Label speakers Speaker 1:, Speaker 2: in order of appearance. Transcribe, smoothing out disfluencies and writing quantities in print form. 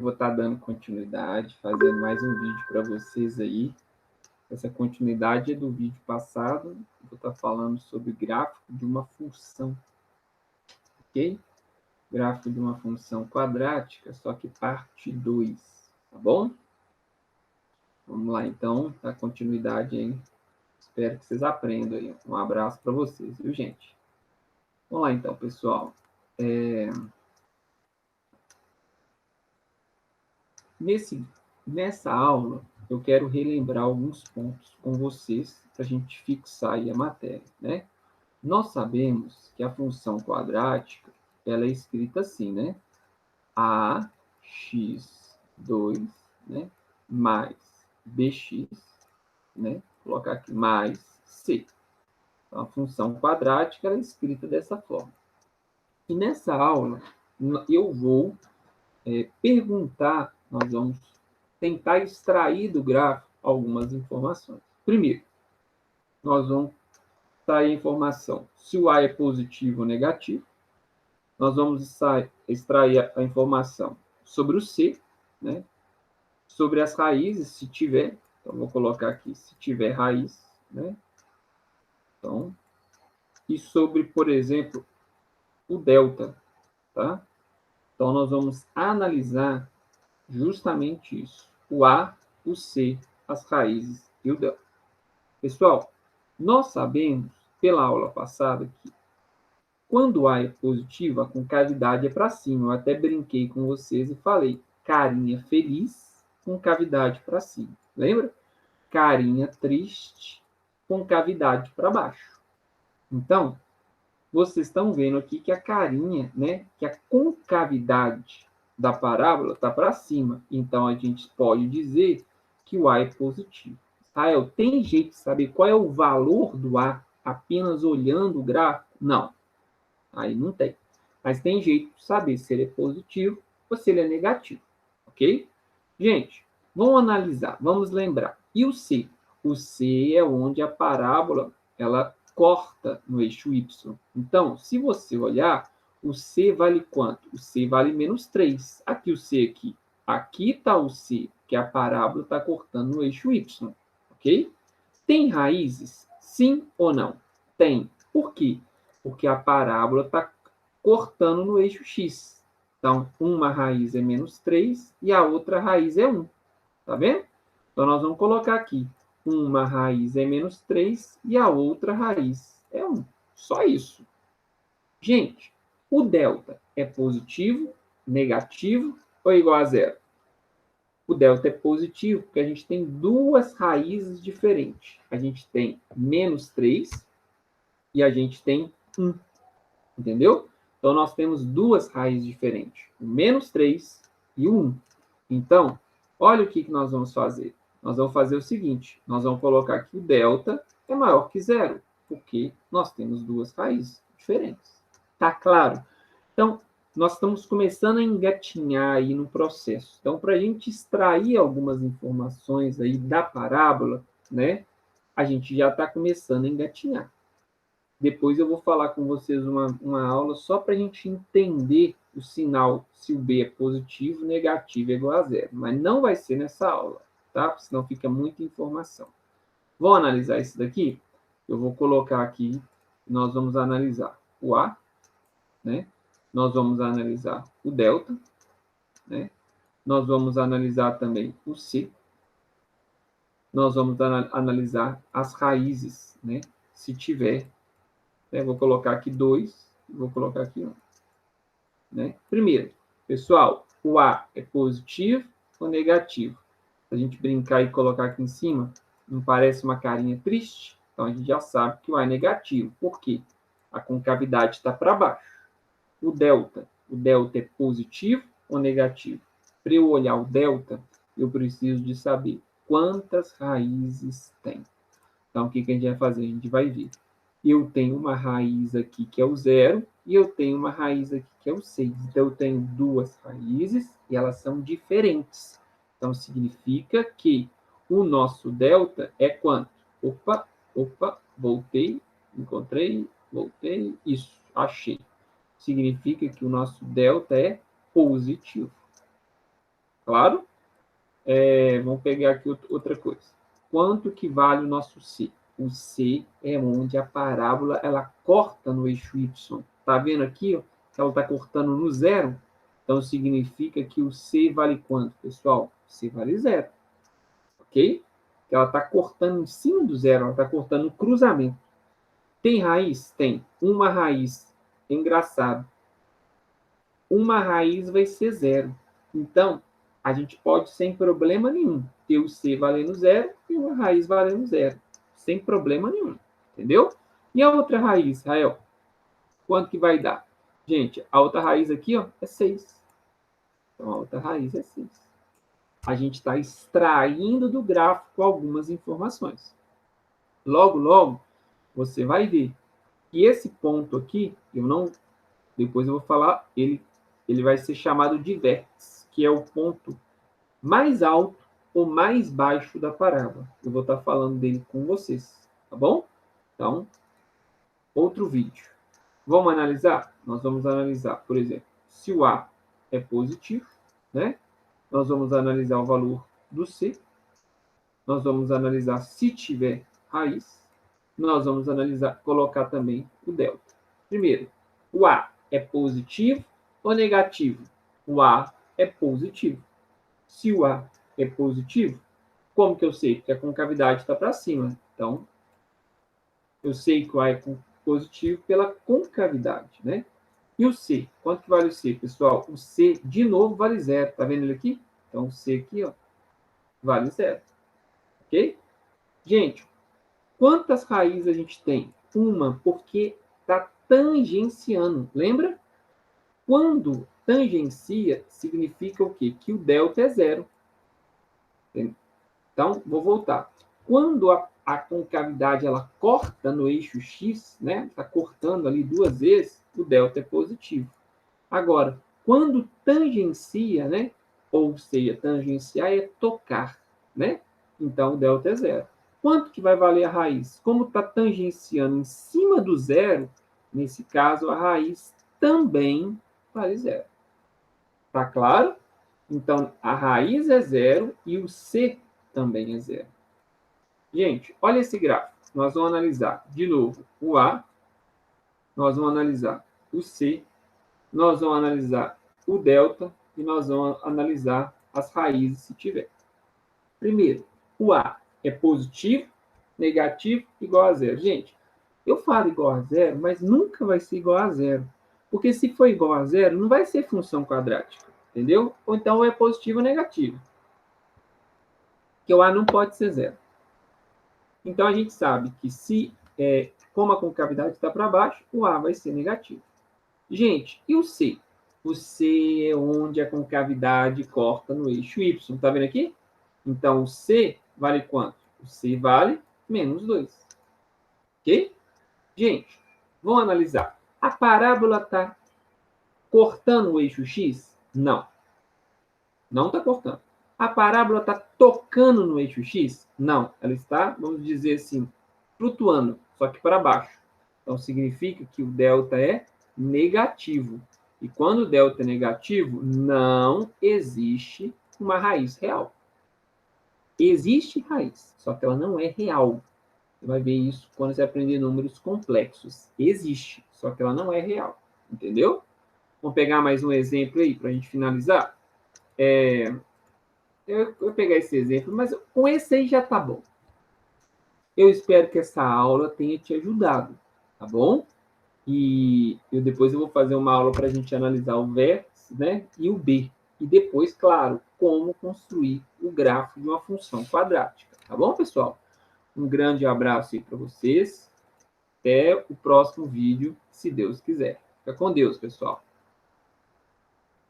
Speaker 1: vou estar dando continuidade, fazendo mais um vídeo para vocês aí. Essa continuidade é do vídeo passado. Vou estar falando sobre gráfico de uma função, ok? Gráfico de uma função quadrática, só que parte 2, tá bom? Vamos lá, então, dar continuidade aí. Espero que vocês aprendam aí. Um abraço para vocês, viu, gente? Vamos lá, então, pessoal. Nessa aula, eu quero relembrar alguns pontos com vocês para a gente fixar aí a matéria, né? Nós sabemos que a função quadrática, ela é escrita assim, né? ax2, né? Mais bx, né? Vou colocar aqui, mais c. Então, a função quadrática, ela é escrita dessa forma. E nessa aula, eu vou perguntar, nós vamos tentar extrair do gráfico algumas informações. Primeiro, nós vamos extrair a informação se o A é positivo ou negativo. Nós vamos extrair a informação sobre o C, né? Sobre as raízes, se tiver. Então, vou colocar aqui, se tiver raiz, né? Então, e sobre, por exemplo, o delta, tá? Então, nós vamos analisar justamente isso. O A, o C, as raízes e o delta. Pessoal, nós sabemos, pela aula passada, que quando A é positivo, a concavidade é para cima. Eu até brinquei com vocês e falei, carinha feliz, concavidade para cima. Lembra? Carinha triste, concavidade para baixo. Então, vocês estão vendo aqui que a carinha, né, que a concavidade da parábola está para cima. Então, a gente pode dizer que o A é positivo. Israel, tem jeito de saber qual é o valor do A apenas olhando o gráfico? Não. Aí não tem. Mas tem jeito de saber se ele é positivo ou se ele é negativo. Ok? Gente, vamos analisar, vamos lembrar. E o C? O C é onde a parábola ela corta no eixo Y. Então, se você olhar, o C vale quanto? O C vale menos 3. Aqui o C aqui. Aqui está o C, que a parábola está cortando no eixo Y. Ok? Tem raízes? Sim ou não? Tem. Por quê? Porque a parábola está cortando no eixo X. Então, uma raiz é menos 3 e a outra raiz é 1. Tá vendo? Então, nós vamos colocar aqui. Uma raiz é menos 3 e a outra raiz é 1. Só isso. Gente, o delta é positivo, negativo ou igual a zero? O delta é positivo porque a gente tem duas raízes diferentes. A gente tem menos 3 e a gente tem 1. Entendeu? Então, nós temos duas raízes diferentes. O menos 3 e o 1. Então, olha o que nós vamos fazer. Nós vamos fazer o seguinte. Nós vamos colocar que o delta é maior que zero. Porque nós temos duas raízes diferentes. Tá claro? Então, nós estamos começando a engatinhar aí no processo. Então, para a gente extrair algumas informações aí da parábola, né, a gente já está começando a engatinhar. Depois eu vou falar com vocês uma aula só para a gente entender o sinal, se o B é positivo, negativo é igual a zero. Mas não vai ser nessa aula, tá? Porque senão fica muita informação. Vamos analisar isso daqui? Eu vou colocar aqui, nós vamos analisar o A, né? Nós vamos analisar o delta, né? Nós vamos analisar também o C. Nós vamos analisar as raízes, né? Se tiver. Né? Vou colocar aqui 2, vou colocar aqui 1. Né? Primeiro, pessoal, o A é positivo ou negativo? Se a gente brincar e colocar aqui em cima, não parece uma carinha triste? Então, a gente já sabe que o A é negativo. Por quê? A concavidade está para baixo. O delta é positivo ou negativo? Para eu olhar o delta, eu preciso de saber quantas raízes tem. Então, o que a gente vai fazer? A gente vai ver. Eu tenho uma raiz aqui que é o 0 e eu tenho uma raiz aqui que é o 6. Então, eu tenho duas raízes e elas são diferentes. Então, significa que o nosso delta é quanto? Opa, voltei, encontrei, voltei, isso, achei. Significa que o nosso delta é positivo. claro? Vamos pegar aqui outra coisa. Quanto que vale o nosso C? O C é onde a parábola ela corta no eixo Y. Tá vendo aqui, ó, que ela está cortando no zero? Então, significa que o C vale quanto, pessoal? C vale zero. Ok? Ela está cortando em cima do zero, ela está cortando o cruzamento. Tem raiz? Tem. Uma raiz. Engraçado. Uma raiz vai ser zero. Então, a gente pode, sem problema nenhum, ter o C valendo zero e uma raiz valendo zero. Sem problema nenhum. Entendeu? E a outra raiz, Israel? Quanto que vai dar? Gente, a outra raiz aqui, ó, é 6. Então, a outra raiz é 6. A gente está extraindo do gráfico algumas informações. Logo, logo, você vai ver que esse ponto aqui, depois eu vou falar, ele vai ser chamado de vértice, que é o ponto mais alto ou mais baixo da parábola. Eu vou estar falando dele com vocês, tá bom? Então, outro vídeo. Vamos analisar? Nós vamos analisar, por exemplo, se o A é positivo, né? Nós vamos analisar o valor do C. Nós vamos analisar se tiver raiz. Nós vamos colocar também o delta. Primeiro, o A é positivo ou negativo? O A é positivo. Se o A é positivo, como que eu sei? Porque a concavidade está para cima. Então, eu sei que o A é positivo pela concavidade, né? E o C? Quanto que vale o C, pessoal? O C, de novo, vale zero. Tá vendo ele aqui? Então, o C aqui, ó, vale zero. Ok? Gente, quantas raízes a gente tem? Uma, porque está tangenciando. Lembra? Quando tangencia, significa o quê? Que o delta é zero. Então, vou voltar. Quando a concavidade ela corta no eixo X, né? Está cortando ali 2 vezes, o delta é positivo. Agora, quando tangencia, né? Ou seja, tangenciar é tocar, né? Então, o delta é zero. Quanto que vai valer a raiz? Como está tangenciando em cima do zero, nesse caso, a raiz também vale zero. Tá claro? Então, a raiz é zero e o C também é zero. Gente, olha esse gráfico. Nós vamos analisar, de novo, o A. Nós vamos analisar o C. Nós vamos analisar o delta. E nós vamos analisar as raízes, se tiver. Primeiro, o A é positivo, negativo, igual a zero. Gente, eu falo igual a zero, mas nunca vai ser igual a zero. Porque se for igual a zero, não vai ser função quadrática. Entendeu? Ou então é positivo ou negativo. Porque o A não pode ser zero. Então, a gente sabe que como a concavidade está para baixo, o A vai ser negativo. Gente, e o C? O C é onde a concavidade corta no eixo Y. Está vendo aqui? Então, o C vale quanto? O C vale menos 2. Ok? Gente, vamos analisar. A parábola está cortando o eixo X? Não. Não está cortando. A parábola está tocando no eixo X? Não. Ela está, vamos dizer assim, flutuando, só que para baixo. Então, significa que o delta é negativo. E quando o delta é negativo, não existe uma raiz real. Existe raiz, só que ela não é real. Você vai ver isso quando você aprender números complexos. Existe, só que ela não é real. Entendeu? Vamos pegar mais um exemplo aí para a gente finalizar? Eu vou pegar esse exemplo, mas com esse aí já tá bom. Eu espero que essa aula tenha te ajudado, tá bom? E depois eu vou fazer uma aula para a gente analisar o vértice, né? E o B. E depois, claro, como construir o gráfico de uma função quadrática. Tá bom, pessoal? Um grande abraço aí para vocês. Até o próximo vídeo, se Deus quiser. Fica com Deus, pessoal.